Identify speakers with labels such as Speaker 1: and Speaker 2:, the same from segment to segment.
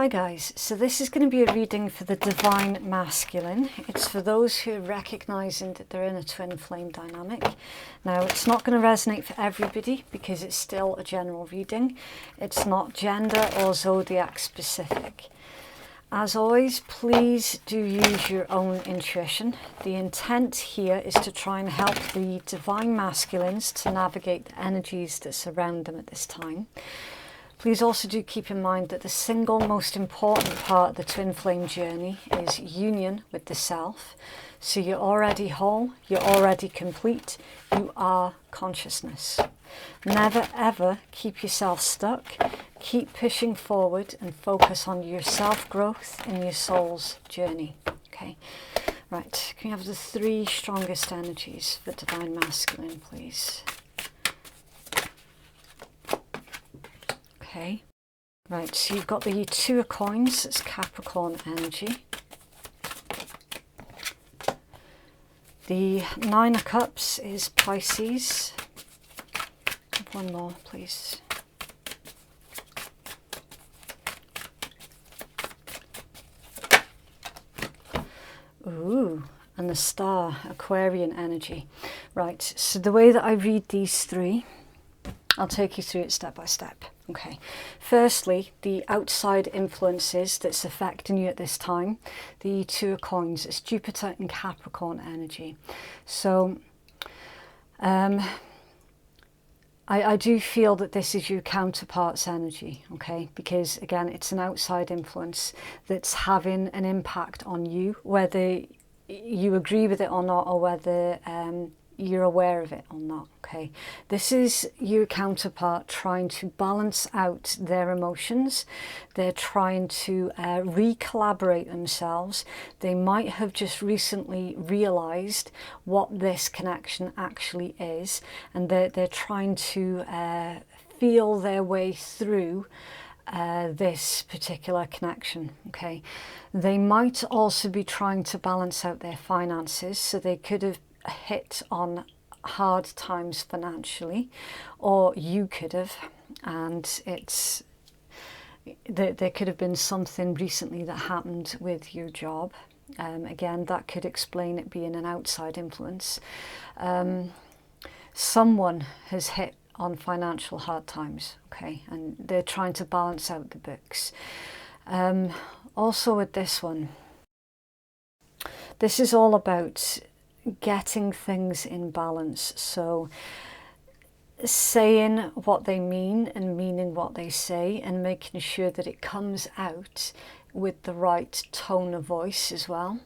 Speaker 1: Hi guys, so this is going to be a reading for the Divine Masculine. It's for those who are recognising that they're in a twin flame dynamic. Now, it's not going to resonate for everybody because it's still a general reading. It's not gender or zodiac specific. As always, please do use your own intuition. The intent here is to try and help the Divine Masculines to navigate the energies that surround them at this time. Please also do keep in mind that the single most important part of the twin flame journey is union with the self. So you're already whole, you're already complete, you are consciousness. Never ever keep yourself stuck. Keep pushing forward and focus on your self-growth and your soul's journey. Okay, right, can you have the 3 strongest energies for Divine Masculine, please? Okay, right, so you've got the 2 of coins, it's Capricorn energy. The 9 of cups is Pisces. One more, please. Ooh, and the star, Aquarian energy. Right, so the way that I read these 3, I'll take you through it step by step. Okay, firstly, the outside influences that's affecting you at this time, the 2 of coins, it's Jupiter and Capricorn energy. So I do feel that this is your counterpart's energy, okay, because again, it's an outside influence that's having an impact on you, whether you agree with it or not, or whether you're aware of it or not. Okay, this is your counterpart trying to balance out their emotions. They're trying to re-collaborate themselves. They might have just recently realized what this connection actually is, and they're trying to feel their way through this particular connection. Okay, they might also be trying to balance out their finances, so they could have hit on hard times financially, or you could have, and there could have been something recently that happened with your job. Again, that could explain it being an outside influence. Someone has hit on financial hard times, okay, and they're trying to balance out the books. Also with this one, this is all about getting things in balance. So saying what they mean and meaning what they say, and making sure that it comes out with the right tone of voice as well.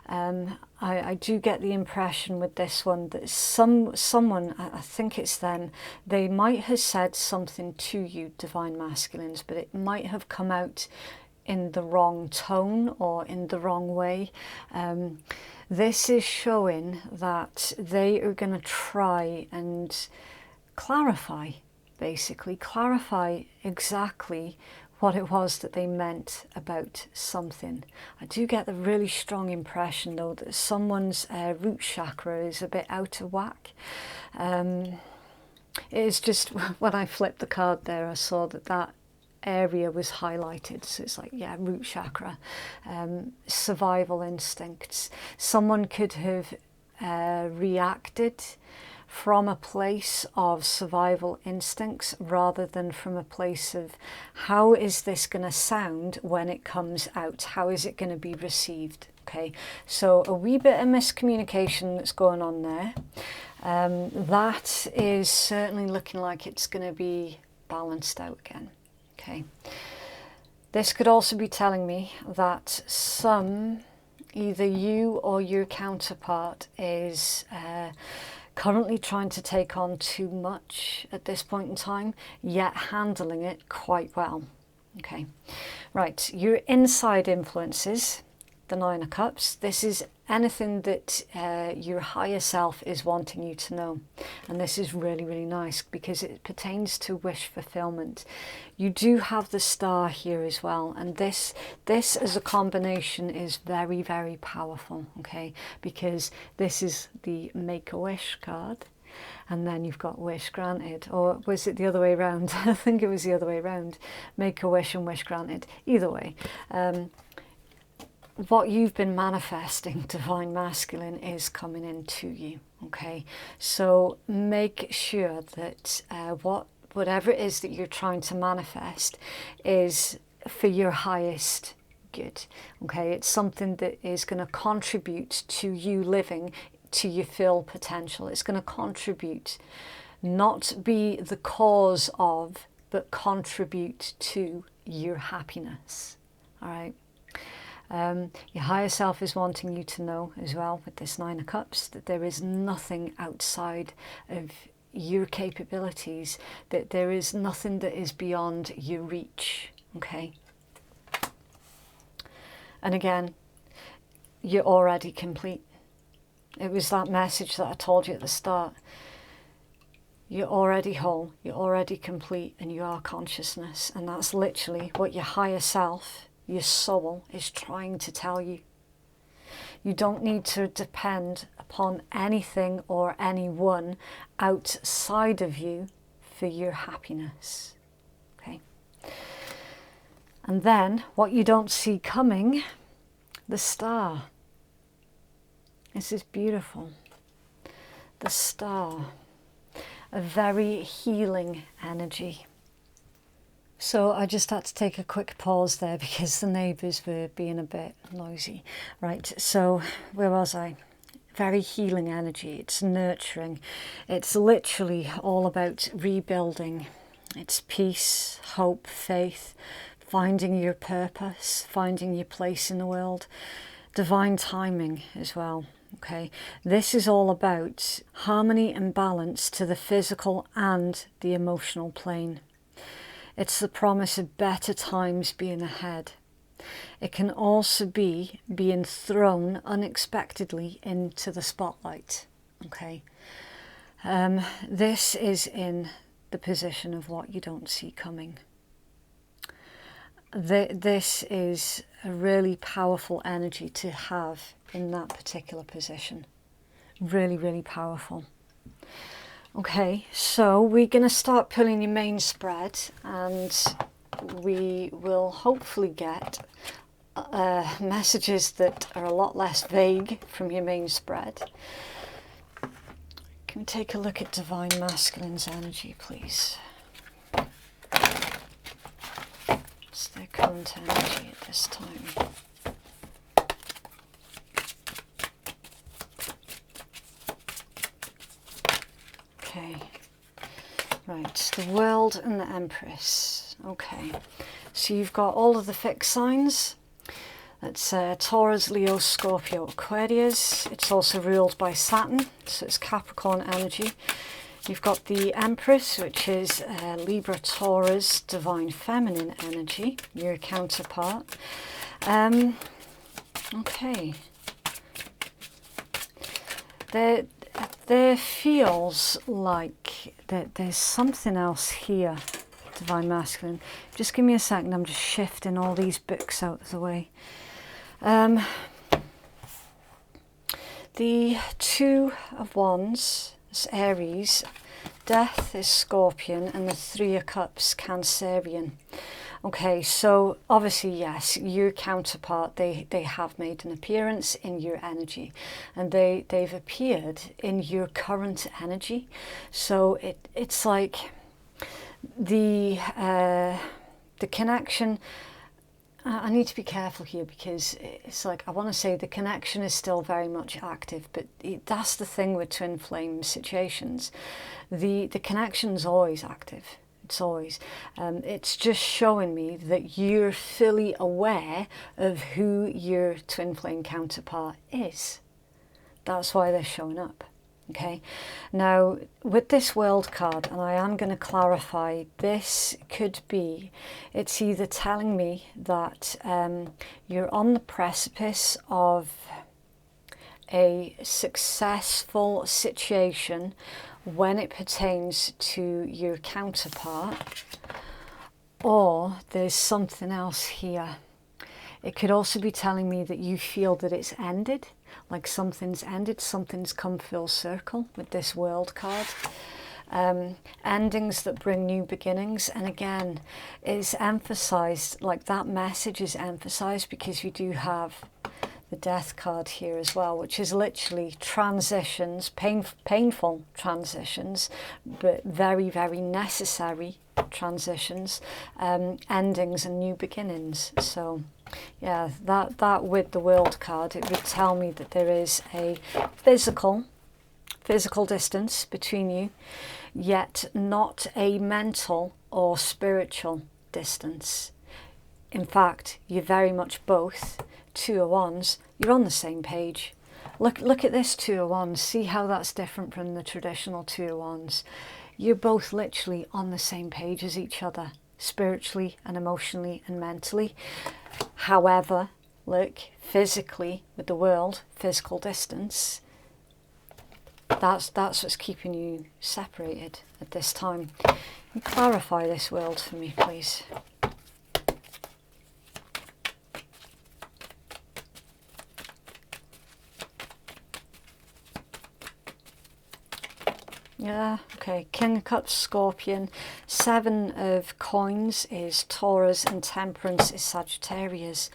Speaker 1: I do get the impression with this one that someone, I think it's them, they might have said something to you, Divine Masculines, but it might have come out in the wrong tone or in the wrong way. This is showing that they are going to try and clarify, basically clarify exactly what it was that they meant about something. I do get the really strong impression though that someone's root chakra is a bit out of whack. It's just when I flipped the card there, I saw that area was highlighted. So it's like, yeah, root chakra, survival instincts. Someone could have reacted from a place of survival instincts rather than from a place of how is this going to sound when it comes out? How is it going to be received? Okay, so a wee bit of miscommunication that's going on there. That is certainly looking like it's going to be balanced out again. Okay, this could also be telling me that either you or your counterpart is currently trying to take on too much at this point in time, yet handling it quite well. Okay, right, your inside influences, the 9 of Cups, this is anything that your higher self is wanting you to know. And this is really, really nice because it pertains to wish fulfillment. You do have the star here as well. And this as a combination is very, very powerful, okay? Because this is the Make-A-Wish card. and then you've got wish granted. Or was it the other way around? I think it was the other way around. Make a wish and wish granted. Either way. What you've been manifesting, divine masculine, is coming into you. Okay, so make sure that whatever it is that you're trying to manifest is for your highest good. Okay, it's something that is going to contribute to you living to your full potential. It's going to contribute, not be the cause of, but contribute to your happiness. All right. Your higher self is wanting you to know as well, with this Nine of Cups, that there is nothing outside of your capabilities, that there is nothing that is beyond your reach. Okay. And again, you're already complete. It was that message that I told you at the start. You're already whole, you're already complete, and you are consciousness. And that's literally what your higher self, your soul, is trying to tell you. You don't need to depend upon anything or anyone outside of you for your happiness. Okay. And then what you don't see coming, the star. This is beautiful. The star, a very healing energy. So I just had to take a quick pause there because the neighbours were being a bit noisy. Right, so where was I? Very healing energy. It's nurturing. It's literally all about rebuilding. It's peace, hope, faith, finding your purpose, finding your place in the world. Divine timing as well. Okay, this is all about harmony and balance to the physical and the emotional plane. It's the promise of better times being ahead. It can also be being thrown unexpectedly into the spotlight. Okay, this is in the position of what you don't see coming. This is a really powerful energy to have in that particular position. Really, really powerful. Okay, so we're going to start pulling your main spread, and we will hopefully get messages that are a lot less vague from your main spread. Can we take a look at Divine Masculine's energy, please? What's their current energy at this time? Okay, right, the World and the Empress. Okay, so you've got all of the fixed signs. That's Taurus, Leo, Scorpio, Aquarius. It's also ruled by Saturn, so it's Capricorn energy. You've got the Empress, which is Libra, Taurus, Divine Feminine energy, your counterpart. Okay. There feels like that there's something else here, Divine Masculine. Just give me a second, I'm just shifting all these books out of the way. The Two of Wands is Aries, Death is Scorpion, and the Three of Cups, Cancerian. Okay, so obviously, yes, your counterpart, they have made an appearance in your energy, and they've appeared in your current energy. So it's like the connection. I need to be careful here because it's like, I want to say the connection is still very much active, but that's the thing with twin flame situations. The connection's always active. It's always. It's just showing me that you're fully aware of who your twin flame counterpart is. That's why they're showing up. Okay. Now, with this World card, and I am going to clarify, this could be, it's either telling me that you're on the precipice of a successful situation when it pertains to your counterpart, or there's something else here. It could also be telling me that you feel that it's ended, like something's ended, something's come full circle with this World card. Endings that bring new beginnings, and again is emphasized, like that message is emphasized because you do have the Death card here as well, which is literally transitions, painful transitions, but very, very necessary transitions, endings and new beginnings. So yeah, that with the World card, it would tell me that there is a physical distance between you, yet not a mental or spiritual distance. In fact, you're very much both. Two of Wands, you're on the same page. Look at this Two of Wands. See how that's different from the traditional Two of Wands. You're both literally on the same page as each other, spiritually and emotionally and mentally. However, look, physically, with the World, physical distance, that's what's keeping you separated at this time. Can you clarify this World for me, please? Yeah, okay. King of Cups, Scorpion. Seven of Coins is Taurus, and Temperance is Sagittarius.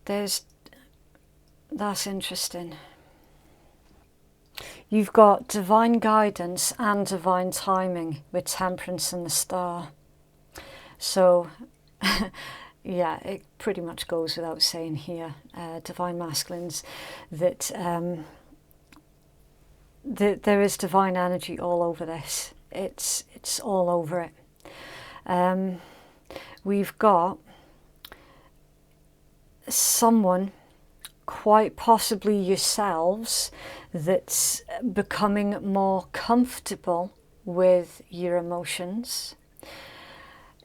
Speaker 1: That's interesting. You've got divine guidance and divine timing with Temperance and the Star. So, yeah, it pretty much goes without saying here, divine masculines, that there is divine energy all over this. It's all over it. We've got someone, quite possibly yourselves, that's becoming more comfortable with your emotions.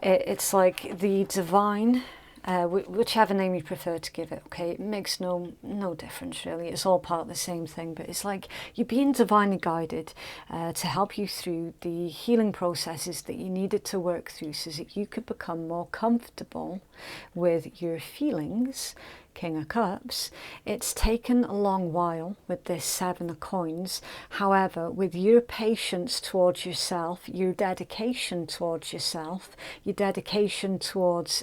Speaker 1: It's like the divine, whichever name you prefer to give it, okay, it makes no difference really, it's all part of the same thing, but it's like you're being divinely guided to help you through the healing processes that you needed to work through so that you could become more comfortable with your feelings. King of Cups, it's taken a long while with this Seven of Coins. However, with your patience towards yourself, your dedication towards yourself, your dedication towards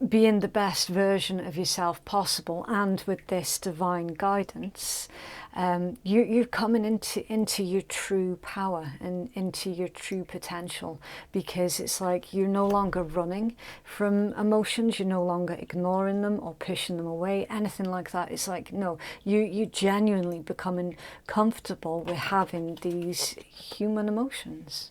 Speaker 1: being the best version of yourself possible, and with this divine guidance, you're coming into your true power and into your true potential, because it's like you're no longer running from emotions, you're no longer ignoring them or pushing them away, anything like that. It's like, no, you genuinely becoming comfortable with having these human emotions.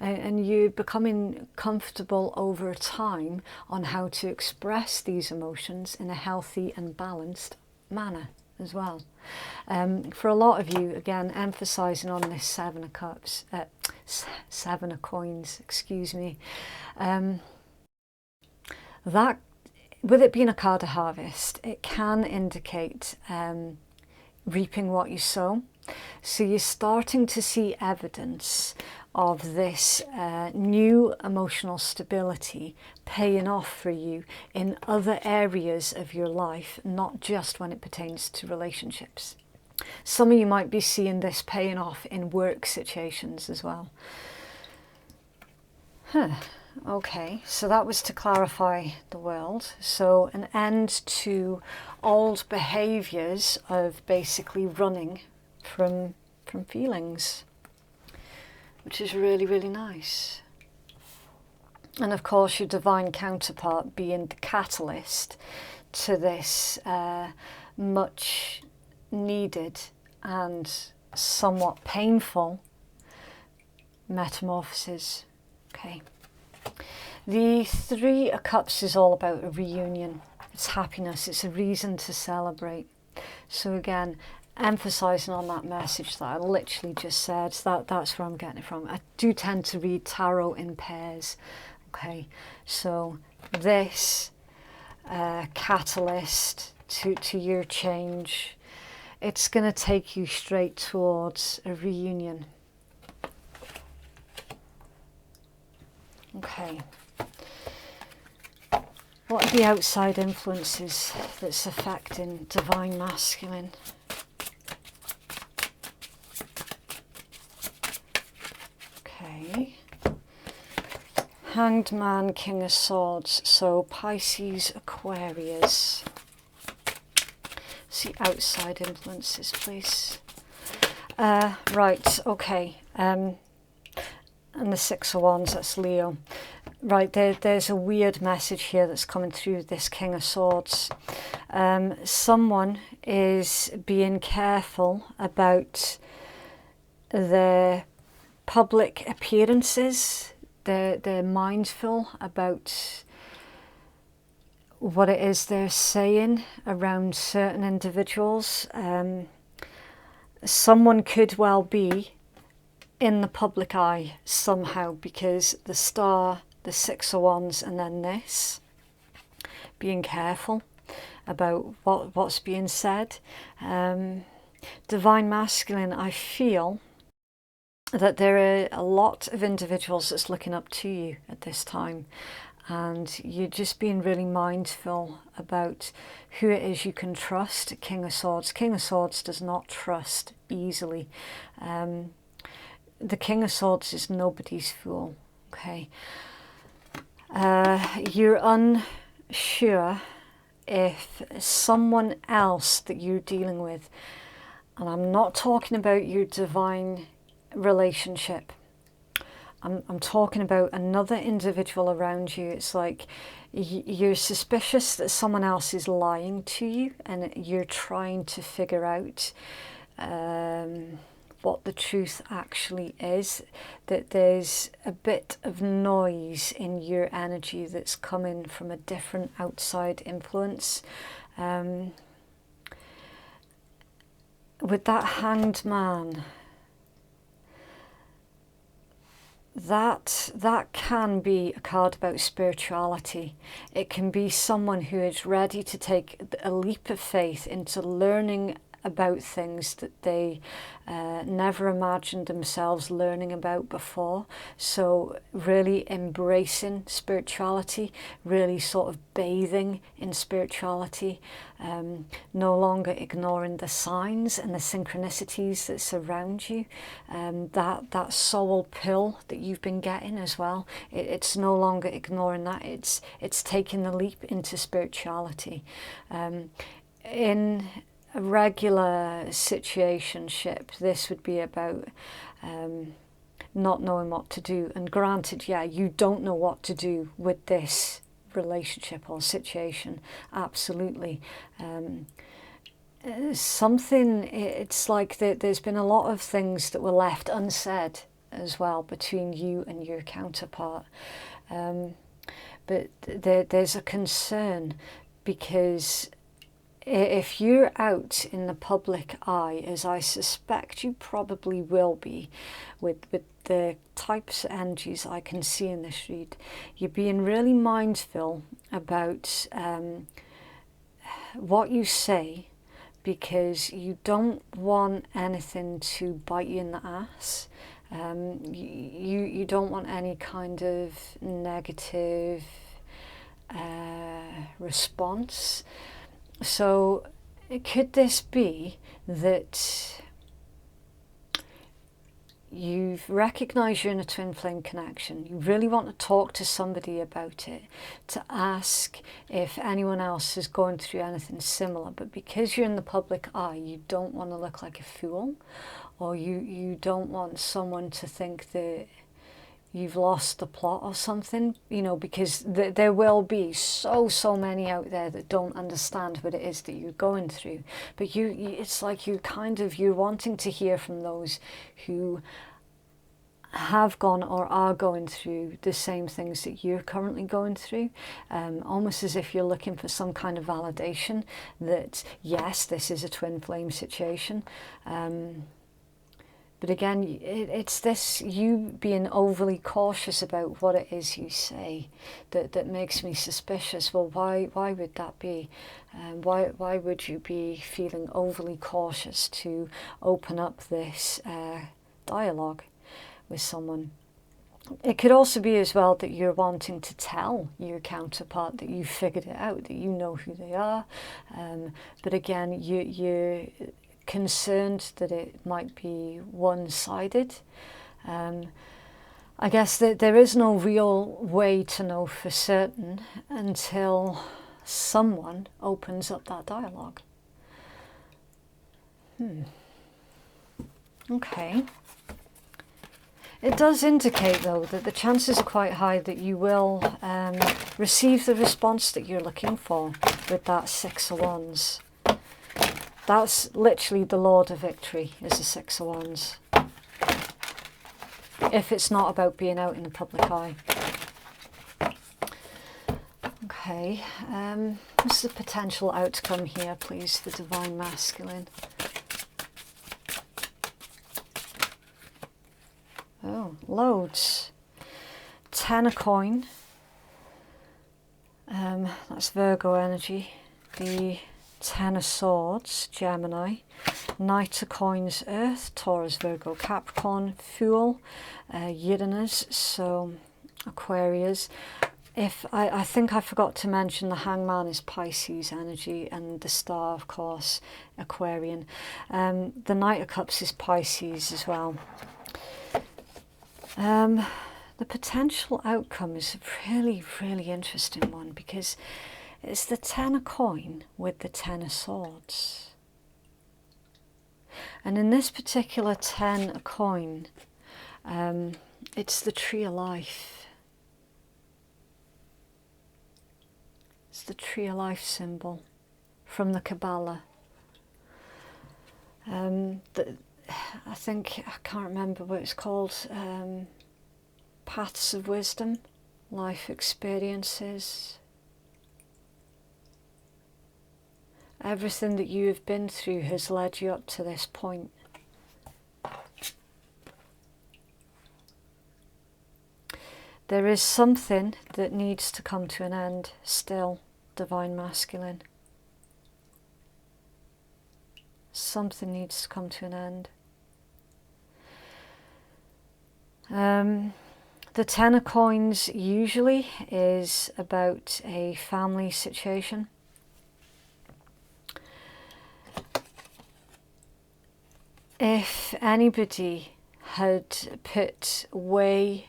Speaker 1: And you're becoming comfortable over time on how to express these emotions in a healthy and balanced manner as well. For a lot of you, again, emphasising on this Seven of Cups, Seven of Coins, excuse me, that, with it being a card of harvest, it can indicate reaping what you sow. So you're starting to see evidence of this new emotional stability paying off for you in other areas of your life, not just when it pertains to relationships. Some of you might be seeing this paying off in work situations as well. Okay, so that was to clarify the World. So an end to old behaviours of basically running from feelings, which is really, really nice. And of course your divine counterpart being the catalyst to this much needed and somewhat painful metamorphosis. Okay. The Three of Cups is all about a reunion. It's happiness. It's a reason to celebrate. So again, emphasising on that message that I literally just said, that's where I'm getting it from. I do tend to read tarot in pairs. Okay, so this catalyst to your change, it's going to take you straight towards a reunion. Okay. What are the outside influences that's affecting Divine Masculine? Okay. Hanged Man, King of Swords. So Pisces, Aquarius. See outside influences, please. Right, okay. And the Six of Wands, that's Leo. Right, there's a weird message here that's coming through this King of Swords. Someone is being careful about their public appearances. They're mindful about what it is they're saying around certain individuals. Someone could well be in the public eye somehow because the Star, the Six of Wands, and then this. Being careful about what's being said. Divine Masculine, I feel that there are a lot of individuals that's looking up to you at this time, and you're just being really mindful about who it is you can trust. King of Swords. King of Swords does not trust easily. The King of Swords is nobody's fool. Okay. You're unsure if someone else that you're dealing with, and I'm not talking about your divine relationship, I'm talking about another individual around you. It's like you're suspicious that someone else is lying to you, and you're trying to figure out what the truth actually is, that there's a bit of noise in your energy that's coming from a different outside influence. With that Hanged Man, that can be a card about spirituality. It can be someone who is ready to take a leap of faith into learning about things that they never imagined themselves learning about before. So really embracing spirituality, really sort of bathing in spirituality, no longer ignoring the signs and the synchronicities that surround you. That soul pill that you've been getting as well, it's no longer ignoring that, it's taking the leap into spirituality. In a regular situationship, this would be about not knowing what to do. And granted, yeah, you don't know what to do with this relationship or situation, absolutely. Something, it's like there's been a lot of things that were left unsaid as well between you and your counterpart. But there's a concern because if you're out in the public eye, as I suspect you probably will be with the types of energies I can see in this read, you're being really mindful about what you say, because you don't want anything to bite you in the ass. You don't want any kind of negative response. So could this be that you've recognised you're in a twin flame connection, you really want to talk to somebody about it, to ask if anyone else is going through anything similar, but because you're in the public eye, you don't want to look like a fool, or you don't want someone to think that you've lost the plot or something, you know, because there will be so many out there that don't understand what it is that you're going through. But it's like you're wanting to hear from those who have gone or are going through the same things that you're currently going through, almost as if you're looking for some kind of validation that yes, this is a twin flame situation. But again, it's this, you being overly cautious about what it is you say that makes me suspicious. Well, why would that be? Why would you be feeling overly cautious to open up this dialogue with someone? It could also be as well that you're wanting to tell your counterpart that you figured it out, that you know who they are. But again, you're concerned that it might be one-sided. I guess that there is no real way to know for certain until someone opens up that dialogue. Okay. It does indicate, though, that the chances are quite high that you will receive the response that you're looking for with that Six of Wands. That's literally the Lord of Victory, is the Six of Wands. If it's not about being out in the public eye. Okay, what's the potential outcome here, please, for Divine Masculine? Oh, loads. 10 of coin. That's Virgo energy. The 10 of swords, Gemini. Knight of coins, Earth. Taurus, Virgo, Capricorn. Fool, Uranus, so Aquarius. I think I forgot to mention the Hangman is Pisces energy, and the Star, of course, Aquarian. The Knight of Cups is Pisces as well. The potential outcome is a really, really interesting one, because it's the 10 of coin with the 10 of swords. And in this particular 10 of coin, it's the tree of life. It's the tree of life symbol from the Kabbalah. I think, I can't remember what it's called, paths of wisdom, life experiences. Everything that you have been through has led you up to this point. There is something that needs to come to an end still, Divine Masculine. Something needs to come to an end. The 10 of coins usually is about a family situation. If anybody had put way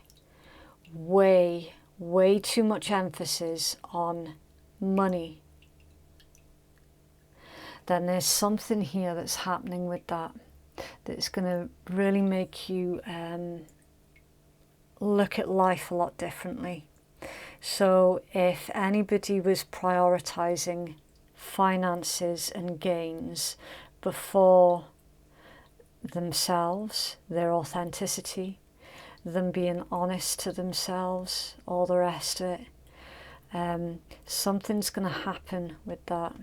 Speaker 1: too much emphasis on money, then there's something here that's happening with that's going to really make you look at life a lot differently. So if anybody was prioritizing finances and gains before themselves, their authenticity, them being honest to themselves, all the rest of it, something's going to happen with that.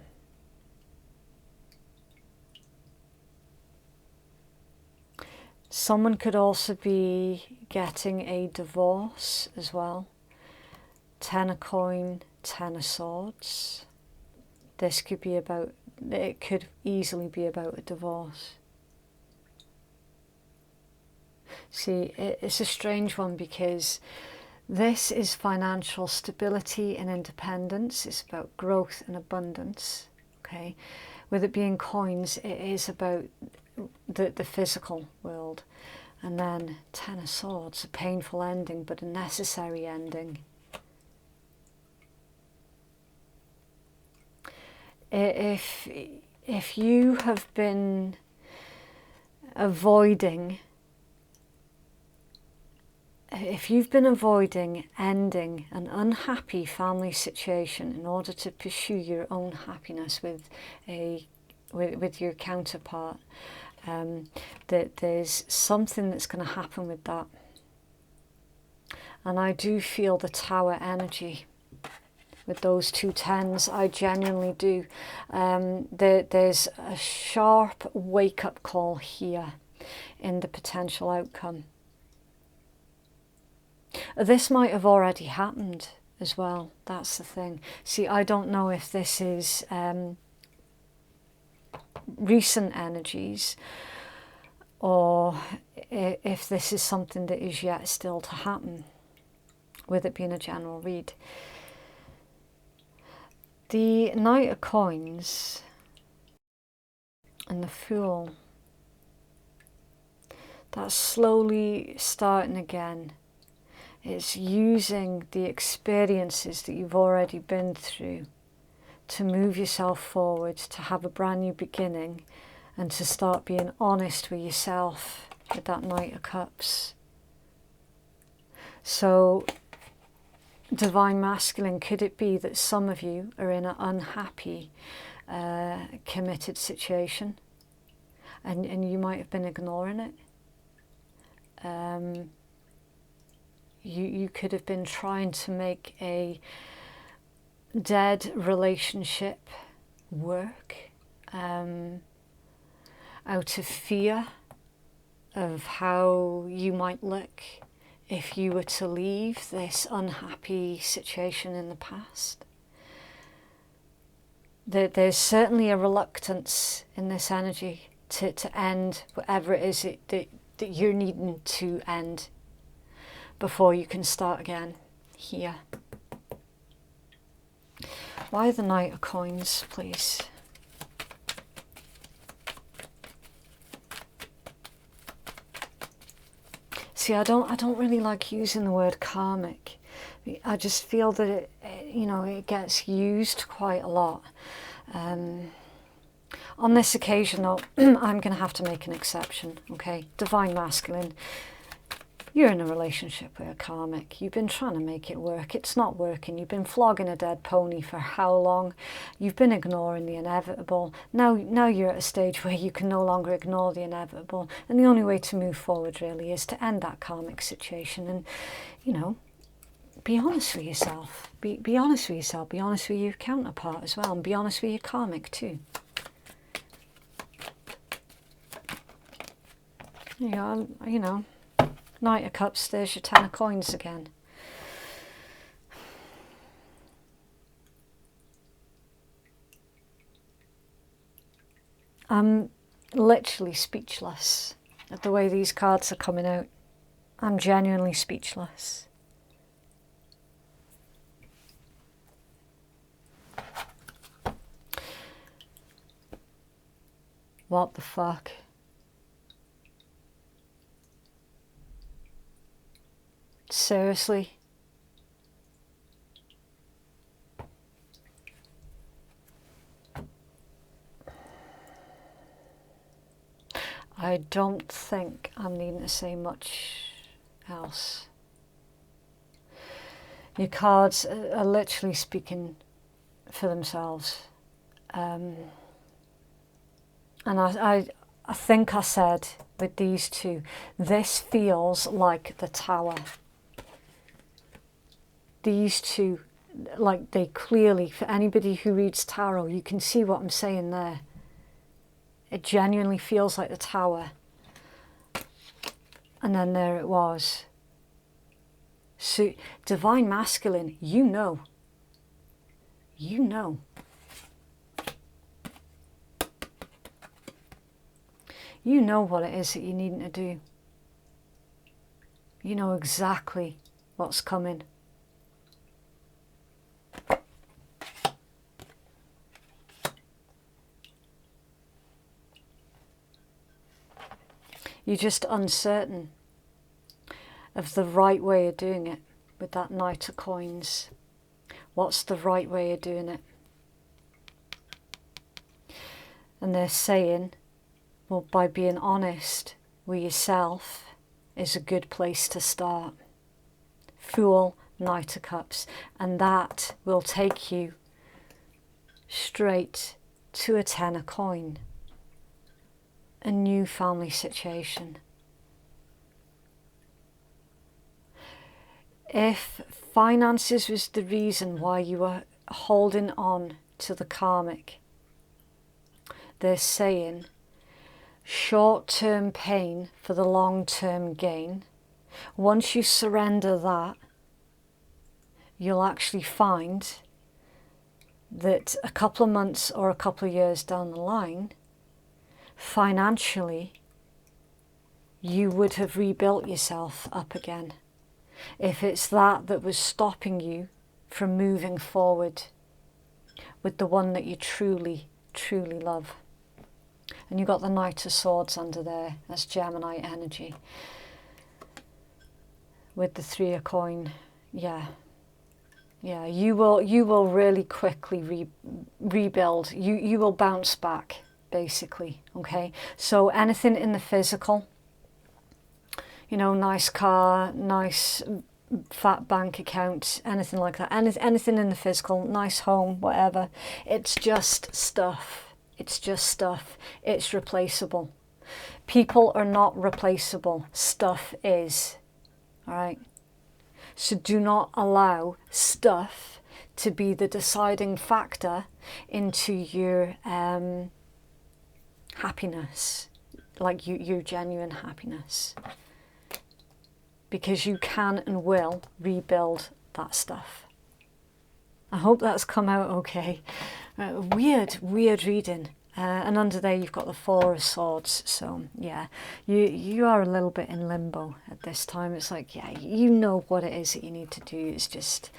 Speaker 1: Someone could also be getting a divorce as well. 10 of coin, 10 of swords. This could be about, it could easily be about a divorce. See, it's a strange one, because this is financial stability and independence. It's about growth and abundance. Okay, with it being coins, it is about the physical world. And then 10 of swords, a painful ending, but a necessary ending. If you have been avoiding, ending an unhappy family situation in order to pursue your own happiness with your counterpart, that there's something that's going to happen with that. And I do feel the Tower energy with those two tens. I genuinely do. There's a sharp wake-up call here in the potential outcome. This might have already happened as well. That's the thing. See, I don't know if this is recent energies or if this is something that is yet still to happen, with it being a general read. The Knight of Coins and the Fool, that's slowly starting again. It's using the experiences that you've already been through to move yourself forward, to have a brand new beginning, and to start being honest with yourself with that Knight of Cups. So, Divine Masculine, could it be that some of you are in an unhappy, committed situation, and you might have been ignoring it? You could have been trying to make a dead relationship work, out of fear of how you might look if you were to leave this unhappy situation in the past. There's certainly a reluctance in this energy to end whatever it is that you're needing to end before you can start again here. Why the Knight of Coins, please? See, I don't really like using the word karmic. I just feel that it gets used quite a lot. On this occasion, though, I'm going to have to make an exception. Okay, Divine Masculine, you're in a relationship with a karmic. You've been trying to make it work. It's not working. You've been flogging a dead pony for how long? You've been ignoring the inevitable. Now you're at a stage where you can no longer ignore the inevitable. And the only way to move forward really is to end that karmic situation and, be honest with yourself. Be honest with yourself. Be honest with your counterpart as well. And be honest with your karmic too. Knight of Cups, there's your Ten of Coins again. I'm literally speechless at the way these cards are coming out. I'm genuinely speechless. What the fuck? Seriously? I don't think I'm needing to say much else. Your cards are literally speaking for themselves. And I think I said with these two, this feels like the Tower. These two, like they clearly, for anybody who reads tarot, you can see what I'm saying there. It genuinely feels like the Tower. And then there it was. So, Divine Masculine, you know. You know. You know what it is that you're needing to do. You know exactly what's coming. You're just uncertain of the right way of doing it with that Knight of Coins. What's the right way of doing it? And they're saying, well, by being honest with yourself is a good place to start. Fool, Knight of Cups. And that will take you straight to a Ten of Coin. A new family situation. If finances was the reason why you were holding on to the karmic, they're saying short-term pain for the long-term gain. Once you surrender that, you'll actually find that a couple of months or a couple of years down the line, financially, you would have rebuilt yourself up again. If it's that was stopping you from moving forward with the one that you truly, truly love. And you got the Knight of Swords under there. That's Gemini energy. With the 3 of coin, yeah, you will really quickly rebuild. You will bounce back, basically. Okay, so anything in the physical, you know, nice car, nice fat bank account, anything like that, anything in the physical, nice home, whatever, it's just stuff. It's just stuff. It's replaceable. People are not replaceable. Stuff is. All right. So do not allow stuff to be the deciding factor into your happiness, like your genuine happiness. Because you can and will rebuild that stuff. I hope that's come out okay. Weird reading. And under there you've got the 4 of Swords. So yeah, you are a little bit in limbo at this time. It's like, yeah, you know what it is that you need to do. It's just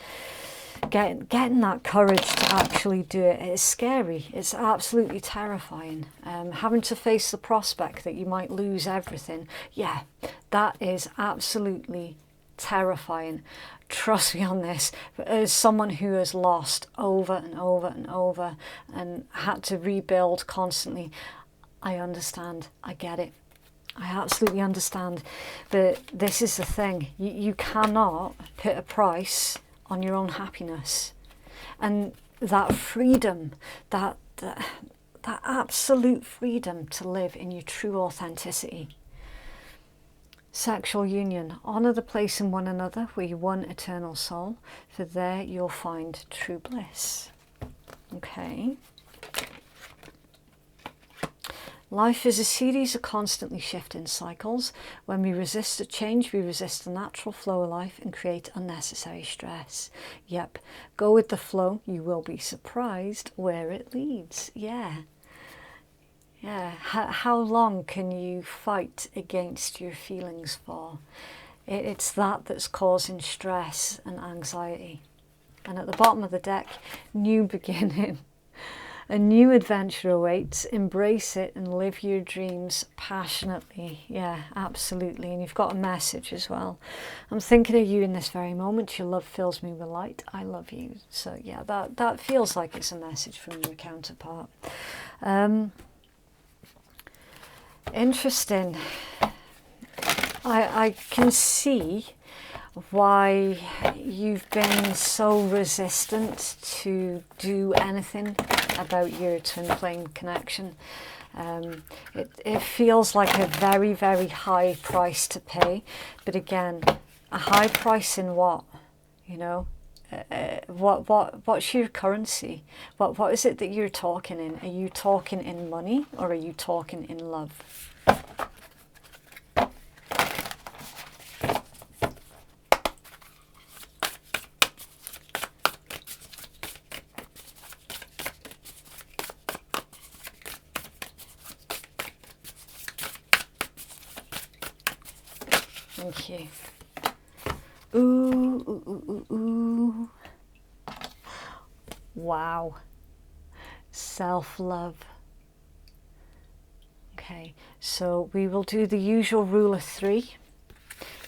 Speaker 1: getting that courage to actually do it. It's scary. It's absolutely terrifying. Having to face the prospect that you might lose everything. Yeah, that is absolutely terrifying. Trust me on this. But as someone who has lost over and over and over and had to rebuild constantly, I understand. I get it. I absolutely understand. But this is the thing. You cannot put a price on your own happiness. And that freedom, that absolute freedom to live in your true authenticity. Sexual union. Honour the place in one another where you one eternal soul, for there you'll find true bliss. Okay. Life is a series of constantly shifting cycles. When we resist a change, we resist the natural flow of life and create unnecessary stress. Yep, go with the flow. You will be surprised where it leads. Yeah. Yeah, how long can you fight against your feelings for? It's that's causing stress and anxiety. And at the bottom of the deck, new beginning. A new adventure awaits. Embrace it and live your dreams passionately. Yeah, absolutely. And you've got a message as well. I'm thinking of you in this very moment. Your love fills me with light. I love you. So yeah, that feels like it's a message from your counterpart. Interesting. I can see why you've been so resistant to do anything about your twin flame connection. It feels like a very, very high price to pay, but again, a high price in what? You know, what's your currency? What is it that you're talking in? Are you talking in money or are you talking in love? Thank you. Ooh, ooh, ooh, ooh. Wow. Self-love. Okay, so we will do the usual rule of 3.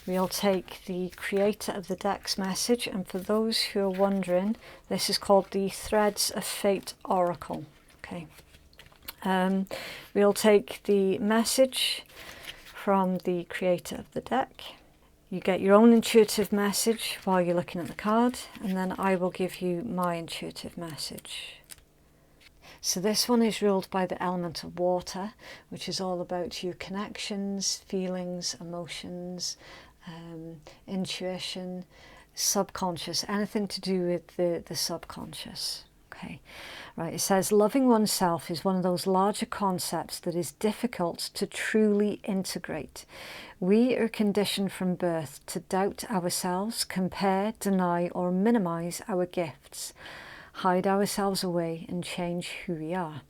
Speaker 1: We'll take the creator of the deck's message, and for those who are wondering, this is called the Threads of Fate Oracle. Okay. We'll take the message from the creator of the deck. You get your own intuitive message while you're looking at the card, and then I will give you my intuitive message. So this one is ruled by the element of water, which is all about your connections, feelings, emotions, intuition, subconscious, anything to do with the subconscious. Okay, right, it says loving oneself is one of those larger concepts that is difficult to truly integrate. We are conditioned from birth to doubt ourselves, compare, deny, or minimize our gifts, hide ourselves away and change who we are.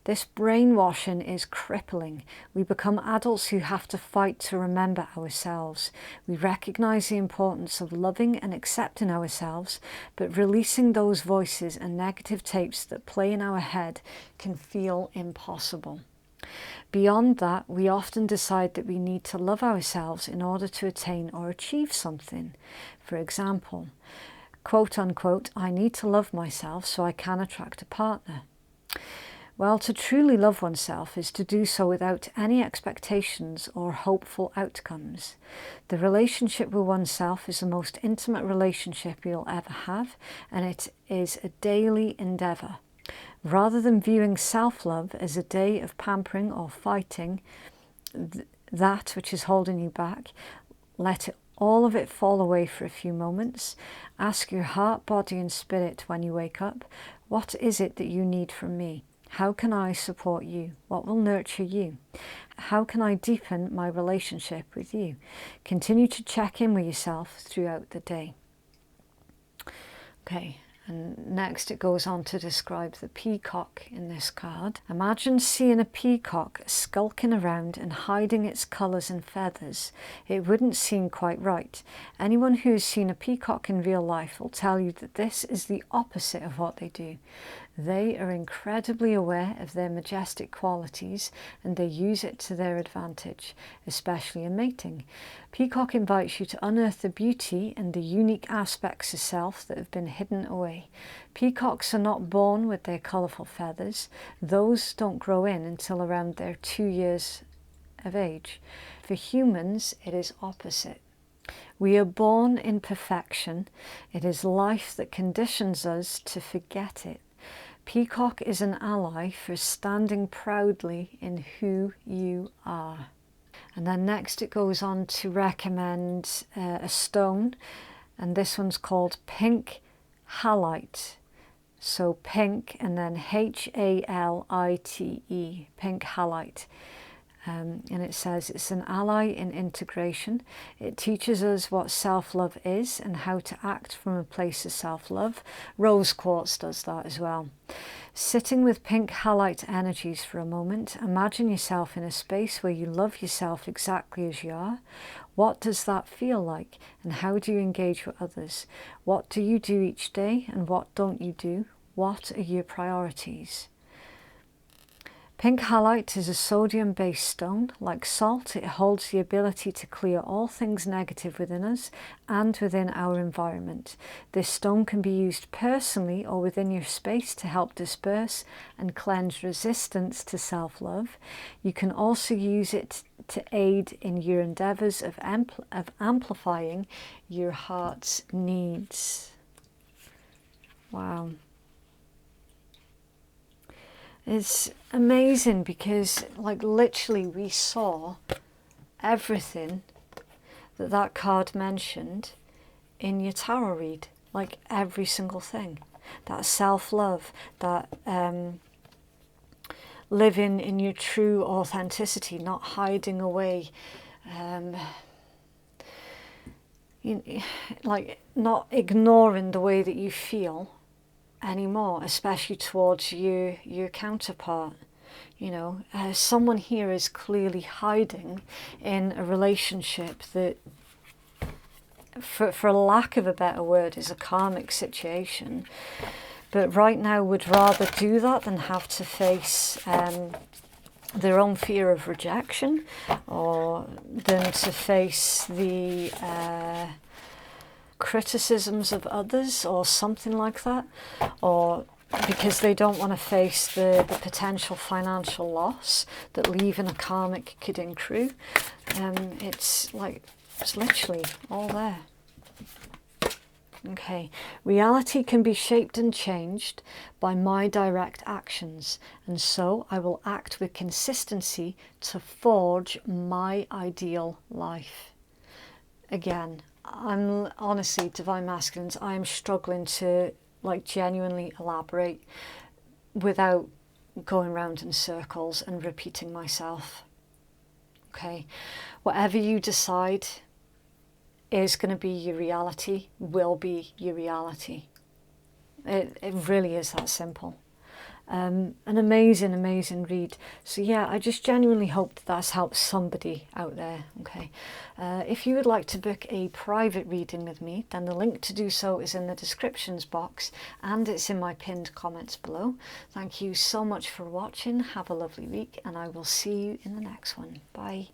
Speaker 1: This brainwashing is crippling. We become adults who have to fight to remember ourselves. We recognize the importance of loving and accepting ourselves, but releasing those voices and negative tapes that play in our head can feel impossible. Beyond that, we often decide that we need to love ourselves in order to attain or achieve something. For example, quote unquote, I need to love myself so I can attract a partner. Well, to truly love oneself is to do so without any expectations or hopeful outcomes. The relationship with oneself is the most intimate relationship you'll ever have, and it is a daily endeavour. Rather than viewing self-love as a day of pampering or fighting that which is holding you back, let all of it fall away for a few moments. Ask your heart, body and spirit when you wake up, what is it that you need from me? How can I support you? What will nurture you? How can I deepen my relationship with you? Continue to check in with yourself throughout the day. Okay, and next it goes on to describe the peacock in this card. Imagine seeing a peacock skulking around and hiding its colours and feathers. It wouldn't seem quite right. Anyone who has seen a peacock in real life will tell you that this is the opposite of what they do. They are incredibly aware of their majestic qualities and they use it to their advantage, especially in mating. Peacock invites you to unearth the beauty and the unique aspects of self that have been hidden away. Peacocks are not born with their colourful feathers. Those don't grow in until around their 2 years of age. For humans, it is opposite. We are born in perfection. It is life that conditions us to forget it. Peacock is an ally for standing proudly in who you are. And then next it goes on to recommend a stone, and this one's called pink halite. So pink and then Halite, pink halite. And it says it's an ally in integration. It teaches us what self-love is and how to act from a place of self-love. Rose quartz does that as well. Sitting with pink halite energies for a moment, imagine yourself in a space where you love yourself exactly as you are. What does that feel like, and how do you engage with others? What do you do each day, and what don't you do? What are your priorities? Pink halite is a sodium-based stone. Like salt, it holds the ability to clear all things negative within us and within our environment. This stone can be used personally or within your space to help disperse and cleanse resistance to self-love. You can also use it to aid in your endeavours of amplifying your heart's needs. Wow. It's amazing because, like, literally we saw everything that card mentioned in your tarot read. Like, every single thing. That self-love, that living in your true authenticity, not hiding away, like, not ignoring the way that you feel anymore, especially towards your counterpart. You know, someone here is clearly hiding in a relationship that, for lack of a better word, is a karmic situation, but right now would rather do that than have to face their own fear of rejection, or than to face the criticisms of others or something like that, or because they don't want to face the potential financial loss that leaving a karmic could accrue. It's literally all there. Okay, reality can be shaped and changed by my direct actions, and so I will act with consistency to forge my ideal life. Again, I'm honestly, Divine Masculines, I'm struggling to genuinely elaborate without going round in circles and repeating myself. Okay, whatever you decide is going to be your reality, will be your reality. It really is that simple. An amazing, amazing read. So yeah, I just genuinely hope that that's helped somebody out there. Okay, if you would like to book a private reading with me, then the link to do so is in the descriptions box and it's in my pinned comments below. Thank you so much for watching. Have a lovely week and I will see you in the next one. Bye.